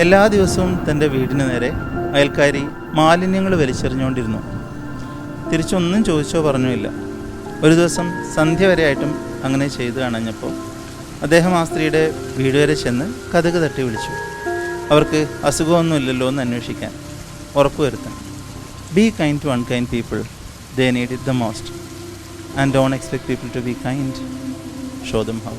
എല്ലാ ദിവസവും തൻ്റെ വീടിന് നേരെ അയൽക്കാരി മാലിന്യങ്ങൾ വലിച്ചെറിഞ്ഞുകൊണ്ടിരുന്നു. തിരിച്ചൊന്നും ചോദിച്ചോ പറഞ്ഞുമില്ല. ഒരു ദിവസം സന്ധ്യ വരെയായിട്ടും അങ്ങനെ ചെയ്തു കാണഞ്ഞപ്പോൾ അദ്ദേഹം ആ സ്ത്രീയുടെ വീട് വരെ ചെന്ന് കതക് തട്ടി വിളിച്ചു. അവർക്ക് അസുഖമൊന്നുമില്ലല്ലോ എന്ന് അന്വേഷിക്കാൻ, ഉറപ്പുവരുത്താൻ. Be kind to unkind people, they need it the most. And don't expect people to be kind, show them how.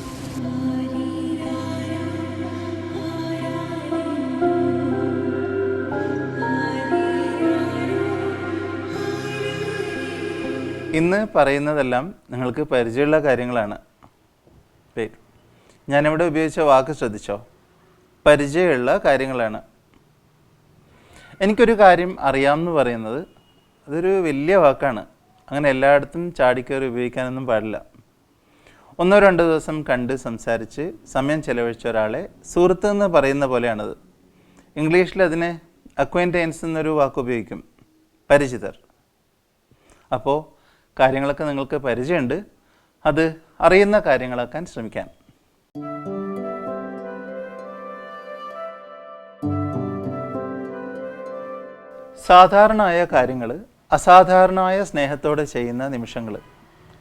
ഇന്ന് പറയുന്നതെല്ലാം നിങ്ങൾക്ക് പരിചയമുള്ള കാര്യങ്ങളാണ്. ഞാനിവിടെ ഉപയോഗിച്ച വാക്ക് ശ്രദ്ധിച്ചോ? പരിചയമുള്ള കാര്യങ്ങളാണ്. എനിക്കൊരു കാര്യം അറിയാമെന്ന് പറയുന്നത് അതൊരു വലിയ വാക്കാണ്. അങ്ങനെ എല്ലായിടത്തും ചാടിക്കയറി ഉപയോഗിക്കാനൊന്നും പാടില്ല. 1-2 ദിവസം കണ്ട് സംസാരിച്ച് സമയം ചെലവഴിച്ച ഒരാളെ സുഹൃത്ത് എന്ന് പറയുന്ന പോലെയാണത്. ഇംഗ്ലീഷിൽ അതിന് അക്വൈൻറ്റൻസ് എന്നൊരു വാക്ക് ഉപയോഗിക്കും, പരിചിതർ. അപ്പോൾ കാര്യങ്ങളൊക്കെ നിങ്ങൾക്ക് പരിചയമുണ്ട്, അത് അറിയുന്ന കാര്യങ്ങളാക്കാൻ ശ്രമിക്കാൻ. സാധാരണമായ കാര്യങ്ങൾ അസാധാരണമായ സ്നേഹത്തോടെ ചെയ്യുന്ന നിമിഷങ്ങൾ.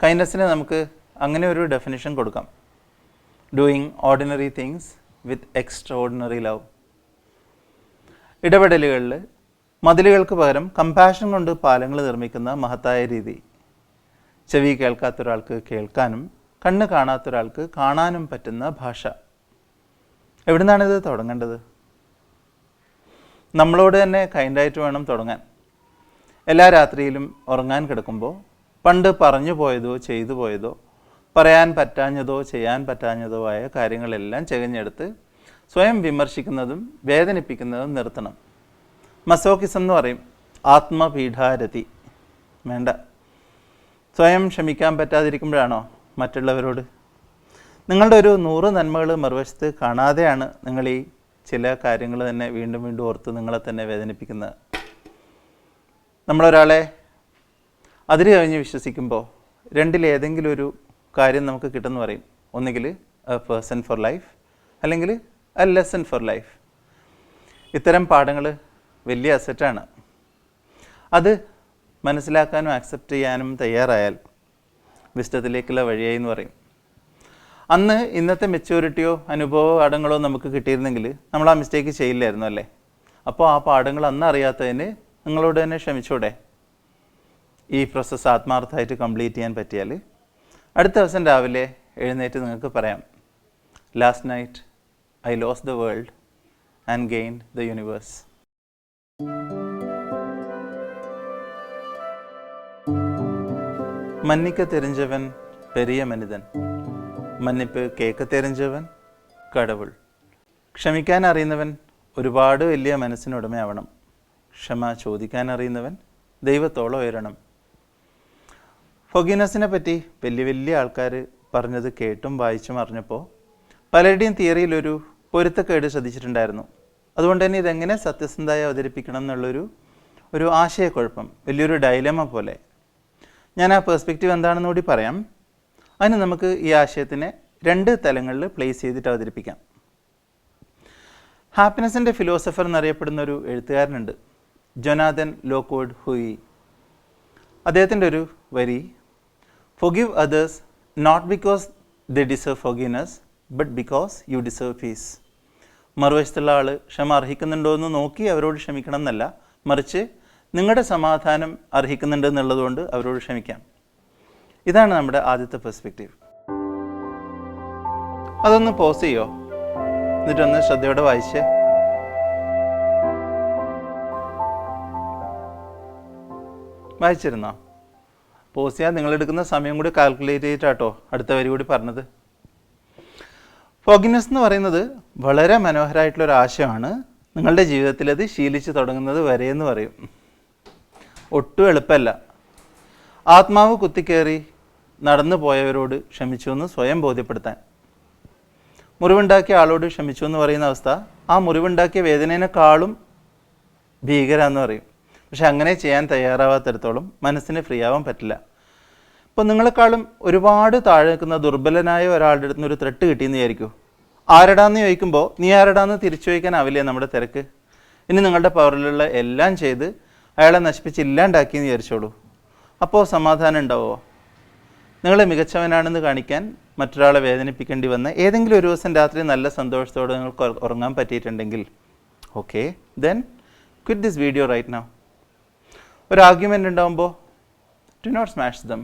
കൈൻഡ്നെസ്സിന് നമുക്ക് അങ്ങനെ ഒരു ഡെഫിനിഷൻ കൊടുക്കാം. ഡൂയിങ് ഓർഡിനറി തിങ്സ് വിത്ത് എക്സ്ട്രാ ഓർഡിനറി ലവ്. ഇടപെടലുകളിൽ മതിലുകൾക്ക് പകരം കമ്പാഷൻ കൊണ്ട് പാലങ്ങൾ നിർമ്മിക്കുന്ന മഹത്തായ രീതി. ചെവി കേൾക്കാത്തൊരാൾക്ക് കേൾക്കാനും കണ്ണ് കാണാത്തൊരാൾക്ക് കാണാനും പറ്റുന്ന ഭാഷ. എവിടെ നിന്നാണിത് തുടങ്ങേണ്ടത്? നമ്മളോട് തന്നെ കൈൻഡായിട്ട് വേണം തുടങ്ങാൻ. എല്ലാ രാത്രിയിലും ഉറങ്ങാൻ കിടക്കുമ്പോൾ പണ്ട് പറഞ്ഞു പോയതോ ചെയ്തു പോയതോ പറയാൻ പറ്റാഞ്ഞതോ ചെയ്യാൻ പറ്റാഞ്ഞതോ ആയ കാര്യങ്ങളെല്ലാം ചെകഞ്ഞെടുത്ത് സ്വയം വിമർശിക്കുന്നതും വേദനിപ്പിക്കുന്നതും നിർത്തണം. മസോക്കിസം എന്ന് പറയും, ആത്മപീഠാരതി. വേണ്ട. സ്വയം ക്ഷമിക്കാൻ പറ്റാതിരിക്കുമ്പോഴാണോ മറ്റുള്ളവരോട്? നിങ്ങളുടെ ഒരു 100 നന്മകൾ മറുവശത്ത് കാണാതെയാണ് നിങ്ങൾ ഈ ചില കാര്യങ്ങൾ തന്നെ വീണ്ടും വീണ്ടും ഓർത്ത് നിങ്ങളെ തന്നെ വേദനിപ്പിക്കുന്നത്. നമ്മളൊരാളെ അതിര് കഴിഞ്ഞ് വിശ്വസിക്കുമ്പോൾ രണ്ടിലേതെങ്കിലും ഒരു കാര്യം നമുക്ക് കിട്ടുമെന്ന് പറയും. ഒന്നുകിൽ എ പേഴ്സൺ ഫോർ ലൈഫ്, അല്ലെങ്കിൽ എ ലെസൺ ഫോർ ലൈഫ്. ഇത്തരം പാഠങ്ങൾ വലിയ അസറ്റാണ്. അത് മനസ്സിലാക്കാനും ആക്സെപ്റ്റ് ചെയ്യാനും തയ്യാറായാൽ വിസ്ഡത്തിലേക്കുള്ള വഴിയായി എന്ന് പറയും. അന്ന് ഇന്നത്തെ മെച്യൂരിറ്റിയോ അനുഭവ പാഠങ്ങളോ നമുക്ക് കിട്ടിയിരുന്നെങ്കിൽ നമ്മൾ ആ മിസ്റ്റേക്ക് ചെയ്യില്ലായിരുന്നു അല്ലേ? അപ്പോൾ ആ പാഠങ്ങൾ അന്ന് അറിയാത്തതിന് നിങ്ങളോട് തന്നെ ക്ഷമിച്ചൂടെ? ഈ പ്രോസസ്സ് ആത്മാർത്ഥമായിട്ട് കംപ്ലീറ്റ് ചെയ്യാൻ പറ്റിയാൽ അടുത്ത ദിവസം രാവിലെ എഴുന്നേറ്റ് നിങ്ങൾക്ക് പറയാം, last night I lost the world and gained the universe. மன்னிக்க தெரிஞ்சவன் பெரிய மனிதன், മന്നിപ്പ് കേൾക്ക தெரிஞ்சവൻ കടവുൾ. ക്ഷമിക്കാൻ അറിയുന്നവൻ ഒരുപാട് വലിയ മനസ്സിനുടമയാവണം. ക്ഷമ ചോദിക്കാൻ അറിയുന്നവൻ ദൈവത്തോളം ഉയരണം. ഫൊഗീനസിനെ പറ്റി വലിയ വലിയ ആൾക്കാർ പറഞ്ഞത് കേട്ടും വായിച്ചും അറിഞ്ഞപ്പോൾ പലരുടെയും തിയറിയിലൊരു പൊരുത്തക്കേട് ശ്രദ്ധിച്ചിട്ടുണ്ടായിരുന്നു. അതുകൊണ്ട് തന്നെ ഇതെങ്ങനെ സത്യസന്ധമായി അവതരിപ്പിക്കണം എന്നുള്ളൊരു ആശയക്കുഴപ്പം, വലിയൊരു ഡൈലമ പോലെ. ഞാൻ ആ പെർസ്പെക്റ്റീവ് എന്താണെന്ന് കൂടി പറയാം. അതിന് നമുക്ക് ഈ ആശയത്തിനെ 2 തലങ്ങളിൽ പ്ലേസ് ചെയ്തിട്ട് അവതരിപ്പിക്കാം. ഹാപ്പിനെസ്സിൻ്റെ ഫിലോസഫർ എന്നറിയപ്പെടുന്ന ഒരു എഴുത്തുകാരനുണ്ട്, ജൊനാഥൻ ലോക്ക്വുഡ് ഹുയി. അദ്ദേഹത്തിൻ്റെ ഒരു വരി, "Forgive others not because they deserve forgiveness, but because you deserve peace." മറുവശത്തുള്ള ആൾ ക്ഷമ അർഹിക്കുന്നുണ്ടോ എന്ന് നോക്കി അവരോട് ക്ഷമിക്കണം എന്നല്ല, മറിച്ച് നിങ്ങളുടെ സമാധാനം അർഹിക്കുന്നുണ്ട് എന്നുള്ളതുകൊണ്ട് അവരോട് ക്ഷമിക്കാം. ഇതാണ് നമ്മുടെ ആദ്യത്തെ പെർസ്പെക്റ്റീവ്. അതൊന്ന് പോസ് ചെയ്യോ, എന്നിട്ടൊന്ന് ശ്രദ്ധയോടെ വായിച്ചേ. വായിച്ചിരുന്നോ? പോസ് ചെയ്യാൻ നിങ്ങളെടുക്കുന്ന സമയം കൂടി കാൽക്കുലേറ്റ് ചെയ്തിട്ടാട്ടോ അടുത്ത വരി കൂടി പറഞ്ഞത്. ഫോർഗിവ്നെസ് എന്ന് പറയുന്നത് വളരെ മനോഹരമായിട്ടുള്ളൊരു ആശയമാണ്. നിങ്ങളുടെ ജീവിതത്തിൽ അത് ശീലിച്ച് തുടങ്ങുന്നത് വരെയെന്ന് പറയും. ഒട്ടും എളുപ്പമല്ല. ആത്മാവ് കുത്തിക്കയറി നടന്നു പോയവരോട് ക്ഷമിച്ചു എന്ന് സ്വയം ബോധ്യപ്പെടുത്താൻ. മുറിവുണ്ടാക്കിയ ആളോട് ക്ഷമിച്ചു എന്ന് പറയുന്ന അവസ്ഥ ആ മുറിവുണ്ടാക്കിയ വേദനേനേക്കാളും ഭീകരാന്ന് പറയും. പക്ഷെ അങ്ങനെ ചെയ്യാൻ തയ്യാറാവാത്തിടത്തോളം മനസ്സിന് ഫ്രീ ആവാൻ പറ്റില്ല. ഇപ്പോൾ നിങ്ങളെക്കാളും ഒരുപാട് താഴെ നിൽക്കുന്ന ദുർബലനായ ഒരാളുടെ അടുത്ത് നിന്ന് ഒരു ത്രെട്ട് കിട്ടിയെന്ന് വിചാരിക്കൂ. ആരടാന്ന് ചോദിക്കുമ്പോൾ നീ ആരടാന്ന് തിരിച്ചു ചോദിക്കാനാവില്ലേ നമ്മുടെ തിരക്ക്. ഇനി നിങ്ങളുടെ പവറിലുള്ള എല്ലാം ചെയ്ത് അയാളെ നശിപ്പിച്ച് ഇല്ലാണ്ടാക്കിയെന്ന് വിചാരിച്ചോളൂ. അപ്പോൾ സമാധാനം ഉണ്ടാവുമോ? നിങ്ങൾ മികച്ചവനാണെന്ന് കാണിക്കാൻ മറ്റൊരാളെ വേദനിപ്പിക്കേണ്ടി വന്ന ഏതെങ്കിലും ഒരു ദിവസം രാത്രി നല്ല സന്തോഷത്തോടെ നിങ്ങൾക്ക് ഉറങ്ങാൻ പറ്റിയിട്ടുണ്ടെങ്കിൽ okay, then quit this video right now. ഒരു ആർഗ്യുമെൻ്റ് ഉണ്ടാകുമ്പോൾ do not smash them,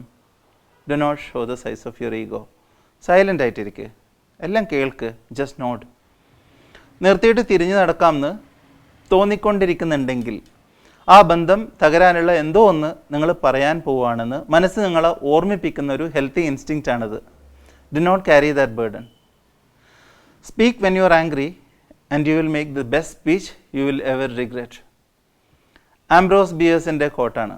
do not show the size of your ego. Silent ആയിട്ടിരിക്കുക, എല്ലാം കേൾക്ക്, ജസ്റ്റ് നോട്ട്. നിർത്തിയിട്ട് തിരിഞ്ഞു നടക്കാമെന്ന് തോന്നിക്കൊണ്ടിരിക്കുന്നുണ്ടെങ്കിൽ ആ ബന്ധം തകരാനുള്ള എന്തോ ഒന്ന് നിങ്ങൾ പറയാൻ പോവുകയാണെന്ന് മനസ്സ് നിങ്ങളെ ഓർമ്മിപ്പിക്കുന്ന ഒരു ഹെൽത്തി ഇൻസ്റ്റിങ്ക്റ്റ് ആണിത്. Do not carry that burden. Speak when you are angry and you will make the best speech you will ever regret. Ambrose ബിയേഴ്സിൻ്റെ കോട്ടാണ്.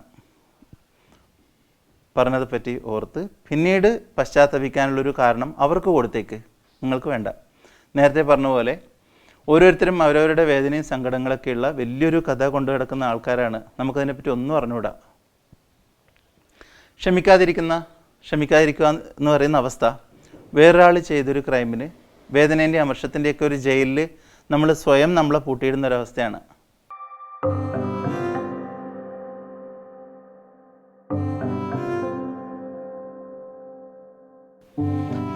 പറഞ്ഞത് പറ്റി ഓർത്ത് പിന്നീട് പശ്ചാത്തപിക്കാനുള്ളൊരു കാരണം അവർക്ക് കൊടുത്തേക്ക്, നിങ്ങൾക്ക് വേണ്ട. നേരത്തെ പറഞ്ഞ പോലെ ഓരോരുത്തരും അവരവരുടെ വേദനയും സങ്കടങ്ങളൊക്കെയുള്ള വലിയൊരു കഥ കൊണ്ടു കിടക്കുന്ന ആൾക്കാരാണ്. നമുക്കതിനെപ്പറ്റി ഒന്നും അറിഞ്ഞുകൂടാ. ക്ഷമിക്കാതിരിക്കുക എന്ന് പറയുന്ന അവസ്ഥ വേറൊരാൾ ചെയ്തൊരു ക്രൈമിന് വേദനേൻ്റെയും അമർഷത്തിൻ്റെയൊക്കെ ഒരു ജയിലിൽ നമ്മൾ സ്വയം നമ്മളെ പൂട്ടിയിടുന്ന ഒരവസ്ഥയാണ്.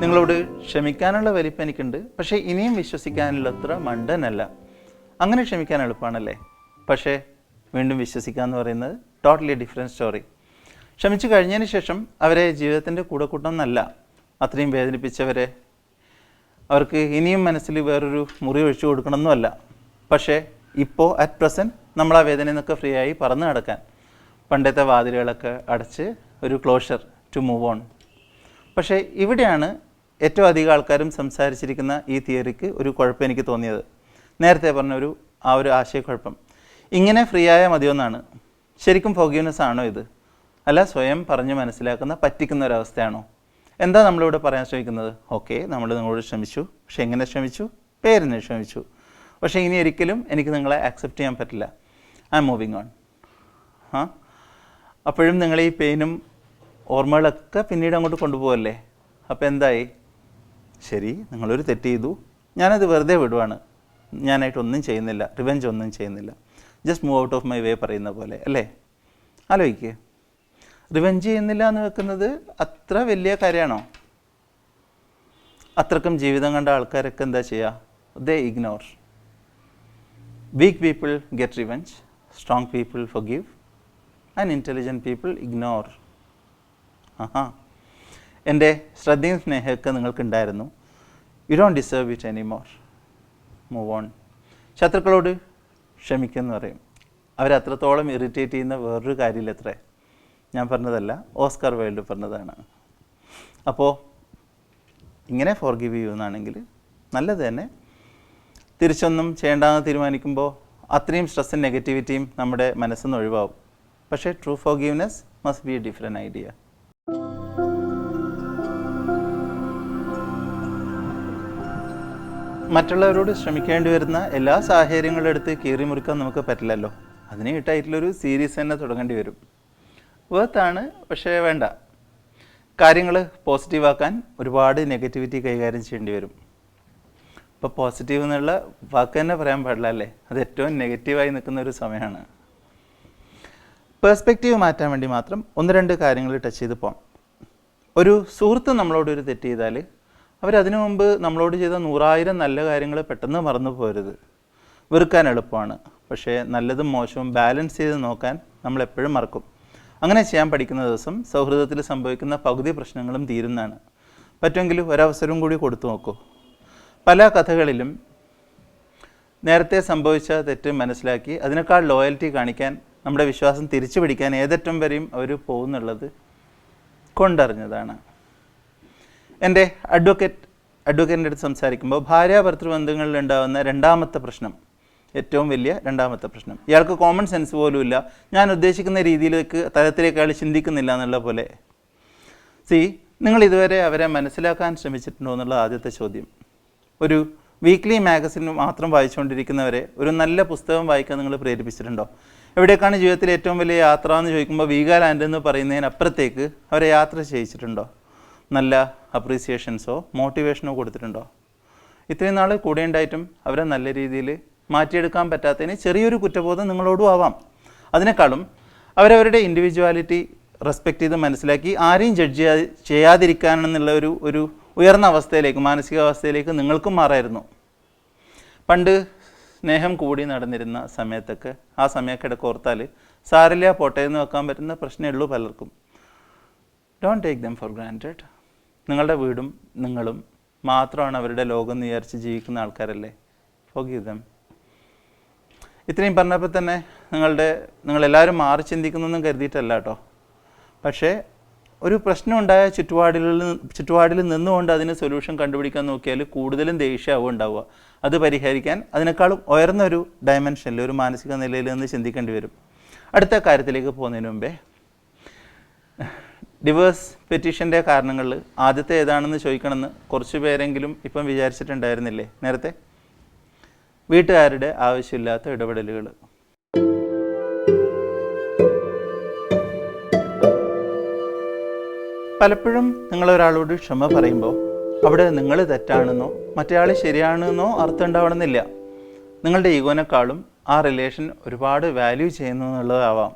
നിങ്ങളോട് ക്ഷമിക്കാനുള്ള വലിപ്പം എനിക്കുണ്ട്, പക്ഷേ ഇനിയും വിശ്വസിക്കാനുള്ളത്ര മണ്ടനല്ല. അങ്ങനെ ക്ഷമിക്കാൻ എളുപ്പമാണല്ലേ, പക്ഷേ വീണ്ടും വിശ്വസിക്കുക എന്ന് പറയുന്നത് ടോട്ടലി ഡിഫറെൻറ്റ് സ്റ്റോറി. ക്ഷമിച്ചു കഴിഞ്ഞതിന് ശേഷം അവരെ ജീവിതത്തിൻ്റെ കൂടെ കൂട്ടണമെന്നല്ല, അത്രയും വേദനിപ്പിച്ചവരെ അവർക്ക് ഇനിയും മനസ്സിൽ വേറൊരു മുറി ഒഴിച്ചു കൊടുക്കണമെന്നുമല്ല. പക്ഷേ ഇപ്പോൾ അറ്റ് പ്രസൻറ്റ് നമ്മൾ ആ വേദനയിൽ നിന്നൊക്കെ ഫ്രീ ആയി പറന്ന് നടക്കാൻ പണ്ടത്തെ വാതിലുകളൊക്കെ അടച്ച് ഒരു ക്ലോഷർ ടു മൂവ് ഓൺ. പക്ഷേ ഇവിടെയാണ് ഏറ്റവും അധികം ആൾക്കാരും സംസാരിച്ചിരിക്കുന്ന ഈ തിയറിക്ക് ഒരു കുഴപ്പം എനിക്ക് തോന്നിയത്. നേരത്തെ പറഞ്ഞ ഒരു ആശയക്കുഴപ്പം. ഇങ്ങനെ ഫ്രീ ആയാൽ മതിയൊന്നാണ്. ശരിക്കും ഫോർഗീവ്നെസ് ആണോ ഇത്? അല്ല സ്വയം പറഞ്ഞ് മനസ്സിലാക്കുന്ന പറ്റിക്കുന്ന ഒരവസ്ഥയാണോ? എന്താ നമ്മളിവിടെ പറയാൻ ശ്രമിക്കുന്നത്? ഓക്കെ, നമ്മൾ നിങ്ങളോട് ക്ഷമിച്ചു, പക്ഷെ എങ്ങനെ ക്ഷമിച്ചു? പേരിന് ക്ഷമിച്ചു. പക്ഷേ ഇനി ഒരിക്കലും എനിക്ക് നിങ്ങളെ ആക്സെപ്റ്റ് ചെയ്യാൻ പറ്റില്ല. I M moving on. അപ്പോഴും നിങ്ങൾ ഈ പെയിനും ഓർമ്മകളൊക്കെ പിന്നീട് അങ്ങോട്ട് കൊണ്ടുപോകല്ലേ. അപ്പോൾ എന്തായി? ശരി, നിങ്ങളൊരു തെറ്റ് ചെയ്തു, ഞാനത് വെറുതെ വിടുവാണ്, ഞാനായിട്ടൊന്നും ചെയ്യുന്നില്ല, റിവെഞ്ച് ഒന്നും ചെയ്യുന്നില്ല, just move out of my way പറയുന്ന പോലെ അല്ലേ? ആലോചിക്കുക, റിവെഞ്ച് ചെയ്യുന്നില്ല എന്ന് വെക്കുന്നത് അത്ര വലിയ കാര്യമാണോ? അത്രക്കും ജീവിതം കണ്ട ആൾക്കാരൊക്കെ എന്താ ചെയ്യുക? They ignore. Weak people get revenge, strong people forgive, and intelligent people ignore. എൻ്റെ ശ്രദ്ധയും സ്നേഹമൊക്കെ നിങ്ങൾക്കുണ്ടായിരുന്നു. You don't deserve it any more. Move on. ശത്രുക്കളോട് ക്ഷമിക്കുമെന്ന് പറയും. അവരത്രത്തോളം ഇറിറ്റേറ്റ് ചെയ്യുന്ന വേറൊരു കാര്യമില്ല. എത്ര ഞാൻ പറഞ്ഞതല്ല, ഓസ്കാർ വൈൽഡ് പറഞ്ഞതാണ്. അപ്പോൾ ഇങ്ങനെ ഫോർഗീവ് ചെയ്യുമെന്നാണെങ്കിൽ നല്ലത് തന്നെ. തിരിച്ചൊന്നും ചെയ്യേണ്ടെന്ന് തീരുമാനിക്കുമ്പോൾ അത്രയും സ്ട്രെസ്സും നെഗറ്റിവിറ്റിയും നമ്മുടെ മനസ്സിൽ നിന്ന് ഒഴിവാകും. പക്ഷേ true forgiveness must be A different idea. മറ്റുള്ളവരോട് ശ്രമിക്കേണ്ടി വരുന്ന എല്ലാ സാഹചര്യങ്ങളും എടുത്ത് കീറി മുറിക്കാൻ നമുക്ക് പറ്റില്ലല്ലോ. അതിന് കിട്ടായിട്ടുള്ളൊരു സീരീസ് തന്നെ തുടങ്ങേണ്ടി വരും. വേർത്താണ്, പക്ഷേ വേണ്ട. കാര്യങ്ങൾ പോസിറ്റീവാക്കാൻ ഒരുപാട് നെഗറ്റിവിറ്റി കൈകാര്യം ചെയ്യേണ്ടി വരും. ഇപ്പോൾ പോസിറ്റീവ് എന്നുള്ള വാക്ക് തന്നെ പറയാൻ പാടില്ല അല്ലേ? അത് ഏറ്റവും നെഗറ്റീവായി നിൽക്കുന്ന ഒരു സമയമാണ്. പേഴ്സ്പെക്റ്റീവ് മാറ്റാൻ വേണ്ടി മാത്രം ഒന്ന് രണ്ട് കാര്യങ്ങൾ ടച്ച് ചെയ്ത് പോകാം. ഒരു സുഹൃത്ത് നമ്മളോടൊരു തെറ്റ് ചെയ്താൽ അവരതിനു മുമ്പ് നമ്മളോട് ചെയ്ത 100,000 നല്ല കാര്യങ്ങൾ പെട്ടെന്ന് മറന്നു പോരുത്. വെറുക്കാൻ എളുപ്പമാണ്, പക്ഷേ നല്ലതും മോശവും ബാലൻസ് ചെയ്ത് നോക്കാൻ നമ്മളെപ്പോഴും മറക്കും. അങ്ങനെ ചെയ്യാൻ പഠിക്കുന്ന ദിവസം സൗഹൃദത്തിൽ സംഭവിക്കുന്ന പകുതി പ്രശ്നങ്ങളും തീരുന്നതാണ്. പറ്റുമെങ്കിൽ ഒരവസരവും കൂടി കൊടുത്തു നോക്കൂ. പല കഥകളിലും നേരത്തെ സംഭവിച്ച തെറ്റ് മനസ്സിലാക്കി അതിനേക്കാൾ ലോയൽറ്റി കാണിക്കാൻ, നമ്മുടെ വിശ്വാസം തിരിച്ചു പിടിക്കാൻ ഏതറ്റം വരെയും അവർ പോകുന്നുള്ളത് കൊണ്ടറിഞ്ഞതാണ്. എൻ്റെ അഡ്വക്കേറ്റിൻ്റെ അടുത്ത് സംസാരിക്കുമ്പോൾ ഭാര്യാഭർത്തൃ ബന്ധങ്ങളിൽ ഉണ്ടാകുന്ന രണ്ടാമത്തെ പ്രശ്നം, ഏറ്റവും വലിയ രണ്ടാമത്തെ പ്രശ്നം, ഇയാൾക്ക് കോമൺ സെൻസ് പോലും ഇല്ല, ഞാൻ ഉദ്ദേശിക്കുന്ന തലത്തിലേക്ക് അയാൾ ചിന്തിക്കുന്നില്ല എന്നുള്ള പോലെ. നിങ്ങൾ ഇതുവരെ അവരെ മനസ്സിലാക്കാൻ ശ്രമിച്ചിട്ടുണ്ടോ എന്നുള്ള ആദ്യത്തെ ചോദ്യം. ഒരു വീക്ക്ലി മാഗസിൻ മാത്രം വായിച്ചുകൊണ്ടിരിക്കുന്നവരെ ഒരു നല്ല പുസ്തകം വായിക്കാൻ നിങ്ങൾ പ്രേരിപ്പിച്ചിട്ടുണ്ടോ? എവിടേക്കാണ് ജീവിതത്തിൽ ഏറ്റവും വലിയ യാത്ര എന്ന് ചോദിക്കുമ്പോൾ വീഗാലാൻഡ് എന്ന് പറയുന്നതിനപ്പുറത്തേക്ക് അവരെ യാത്ര ചെയ്യിച്ചിട്ടുണ്ടോ? നല്ല അപ്രീസിയേഷൻസോ മോട്ടിവേഷനോ കൊടുത്തിട്ടുണ്ടോ? ഇത്രയും നാൾ കൂടെ ഉണ്ടായിട്ടും അവരെ നല്ല രീതിയിൽ മാറ്റിയെടുക്കാൻ പറ്റാത്തതിന് ചെറിയൊരു കുറ്റബോധം നിങ്ങളോടും ആവാം. അതിനേക്കാളും അവരവരുടെ ഇൻഡിവിജ്വാലിറ്റി റെസ്പെക്റ്റ് ചെയ്ത് മനസ്സിലാക്കി ആരെയും ജഡ്ജ് ചെയ്യാതിരിക്കാനെന്നുള്ള ഒരു ഉയർന്ന അവസ്ഥയിലേക്ക്, മാനസികാവസ്ഥയിലേക്ക് നിങ്ങൾക്കും മാറായിരുന്നു. പണ്ട് സ്നേഹം കൂടി നടന്നിരുന്ന സമയത്തൊക്കെ ആ സമയമൊക്കെ ഓർത്താൽ സാരില്ല പോട്ടെ എന്ന് വെക്കാൻ പറ്റുന്ന പ്രശ്നമേ ഉള്ളൂ പലർക്കും. Don't take them for granted. നിങ്ങളുടെ വീടും നിങ്ങളും മാത്രമാണ് അവരുടെ ലോകം എന്ന് വിചാരിച്ച് ജീവിക്കുന്ന ആൾക്കാരല്ലേ. ഫോർഗീവ് ദം. ഇത്രയും പറഞ്ഞപ്പോൾ തന്നെ നിങ്ങളെല്ലാവരും മാറി ചിന്തിക്കുന്നൊന്നും കരുതിയിട്ടല്ല കേട്ടോ. പക്ഷേ ഒരു പ്രശ്നം ഉണ്ടായ ചുറ്റുപാടിൽ നിന്നുകൊണ്ട് അതിന് സൊല്യൂഷൻ കണ്ടുപിടിക്കാൻ നോക്കിയാൽ കൂടുതലും ദേഷ്യമാവും ഉണ്ടാവുക. അത് പരിഹരിക്കാൻ അതിനേക്കാളും ഉയർന്നൊരു ഡയമെൻഷനിൽ, ഒരു മാനസിക നിലയിൽ നിന്ന് ചിന്തിക്കേണ്ടി വരും. അടുത്ത കാര്യത്തിലേക്ക് പോകുന്നതിന് മുമ്പേ ഡിവേഴ്സ് പെറ്റീഷൻ്റെ കാരണങ്ങളിൽ ആദ്യത്തെ ഏതാണെന്ന് ചോദിക്കണമെന്ന് കുറച്ച് പേരെങ്കിലും ഇപ്പം വിചാരിച്ചിട്ടുണ്ടായിരുന്നില്ലേ നേരത്തെ? വീട്ടുകാരുടെ ആവശ്യമില്ലാത്ത ഇടപെടലുകൾ. പലപ്പോഴും നിങ്ങളൊരാളോട് ക്ഷമ പറയുമ്പോൾ അവിടെ നിങ്ങൾ തെറ്റാണെന്നോ മറ്റേയാൾ ശരിയാണെന്നോ അർത്ഥം ഉണ്ടാവണമെന്നില്ല. നിങ്ങളുടെ ഈഗോനേക്കാളും ആ റിലേഷൻ ഒരുപാട് വാല്യൂ ചെയ്യുന്നു എന്നുള്ളതാവാം.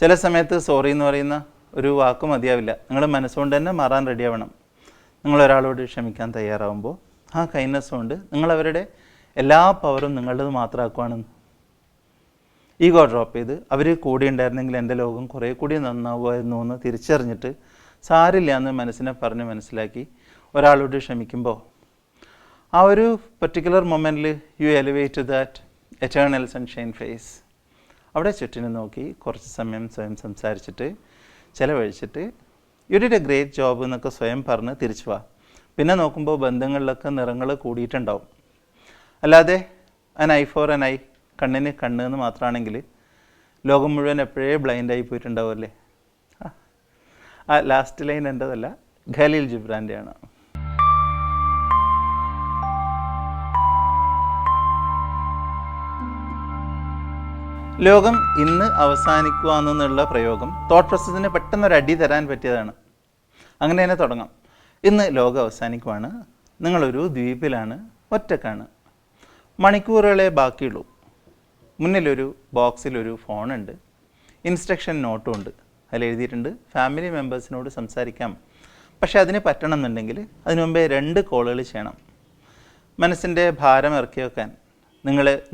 ചില സമയത്ത് സോറി എന്ന് പറയുന്ന ഒരു വാക്ക് മതിയാവില്ല. നിങ്ങൾ മനസ്സുകൊണ്ട് തന്നെ മാറാൻ റെഡിയാവണം. നിങ്ങളൊരാളോട് ക്ഷമിക്കാൻ തയ്യാറാവുമ്പോൾ ആ കൈൻഡ്നെസ് കൊണ്ട് നിങ്ങളവരുടെ എല്ലാ പവറും നിങ്ങളുടേത് മാത്രമാക്കുവാണെന്ന്. ഈഗോ ഡ്രോപ്പ് ചെയ്ത് അവർ കൂടി ഉണ്ടായിരുന്നെങ്കിൽ എൻ്റെ ലോകം കുറേ കൂടി നന്നാവുമായിരുന്നു എന്ന് തിരിച്ചറിഞ്ഞിട്ട് സാരില്ല എന്ന് മനസ്സിനെ പറഞ്ഞ് മനസ്സിലാക്കി ഒരാളോട് ക്ഷമിക്കുമ്പോൾ ആ ഒരു പെർട്ടിക്കുലർ മൊമെൻറ്റിൽ you elevate that eternal sunshine phase. അവിടെ ചുറ്റിനെ നോക്കി കുറച്ച് സമയം സ്വയം സംസാരിച്ചിട്ട് ചിലവഴിച്ചിട്ട് you did a great job എന്നൊക്കെ സ്വയം പറഞ്ഞ് തിരിച്ചു വാ. പിന്നെ നോക്കുമ്പോൾ ബന്ധങ്ങളിലൊക്കെ നിറങ്ങൾ കൂടിയിട്ടുണ്ടാവും. അല്ലാതെ an eye for an eye, കണ്ണിന് കണ്ണ് എന്ന് മാത്രമാണെങ്കിൽ ലോകം മുഴുവൻ എപ്പോഴേ ബ്ലൈൻഡായി പോയിട്ടുണ്ടാവുമല്ലേ. ആ ലാസ്റ്റ് ലൈൻ എൻ്റെതല്ല, ഖലീൽ ജിബ്രാൻ്റെയാണ്. ലോകം ഇന്ന് അവസാനിക്കുക എന്നുള്ള പ്രയോഗം തോട്ട് പ്രോസസ്സിന് പെട്ടെന്നൊരു അടി തരാൻ പറ്റിയതാണ്. അങ്ങനെ തന്നെ തുടങ്ങാം. ഇന്ന് ലോകം അവസാനിക്കുവാണ്, നിങ്ങളൊരു ദ്വീപിലാണ്, ഒറ്റക്കാണ്, മണിക്കൂറുകളെ ബാക്കിയുള്ളൂ, മുന്നിലൊരു ബോക്സിലൊരു ഫോണുണ്ട്, ഇൻസ്ട്രക്ഷൻ നോട്ടും ഉണ്ട്. അതിൽ എഴുതിയിട്ടുണ്ട് ഫാമിലി മെമ്പേഴ്സിനോട് സംസാരിക്കാം. പക്ഷേ അതിന് പറ്റണം എന്നുണ്ടെങ്കിൽ അതിനു മുമ്പേ 2 കോളുകൾ ചെയ്യണം. മനസ്സിൻ്റെ ഭാരം ഇറക്കി വെക്കാൻ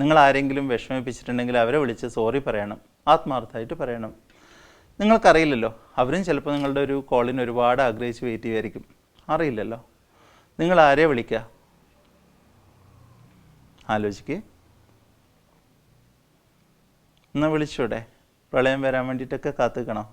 നിങ്ങൾ ആരെങ്കിലും വിഷമിപ്പിച്ചിട്ടുണ്ടെങ്കിൽ അവരെ വിളിച്ച് സോറി പറയണം, ആത്മാർത്ഥമായിട്ട് പറയണം. നിങ്ങൾക്കറിയില്ലല്ലോ, അവരും ചിലപ്പോൾ നിങ്ങളുടെ ഒരു കോളിന് ഒരുപാട് ആഗ്രഹിച്ച് വെയിറ്റ് ചെയ്യുമായിരിക്കും. അറിയില്ലല്ലോ, നിങ്ങൾ ആരെ വിളിക്കുക? ആലോചിക്ക്. എന്നാൽ വിളിച്ചൂടെ? പ്രളയം വരാൻ വേണ്ടിയിട്ടൊക്കെ കാത്തുക്കണോ?